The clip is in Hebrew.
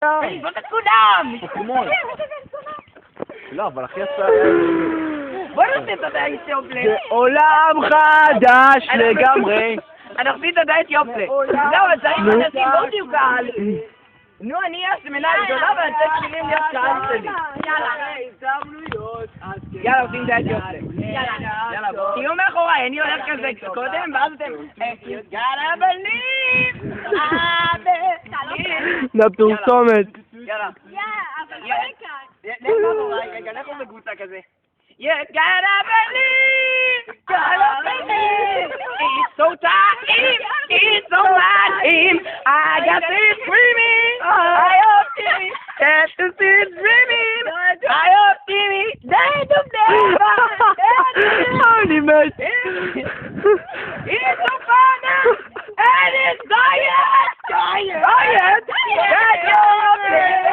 בוא תקודם! לא, אבל הכי יפה... בוא נעשה את הדייט יופלה. זה עולם חדש לגמרי. אנחנו עושים את הדייט יופלה. זהו, אבל צריך לנשים, בואו תהיו קהל. נו, אני הסמנה הגדולה ואני צריך שירים להיות קהל שלי. יאללה, עושים דייט יופלה. יאללה, בואו. תהיו מאחוריי, אני הולך כזה קודם, ואז אתם... יאללה, בנים! לפרסומת. יאללה. אבל לא לכאן. לך מאחוריי, רגע, לכו בקבוצה כזה. You gotta believe, gotta believe. It's so time, it's so time. I got this dreaming, I hope Timmy, that's to see dreaming. I hope Timmy, day to day. אני מת. It's so fun now, and it's diet, diet, diet, diet, I believe.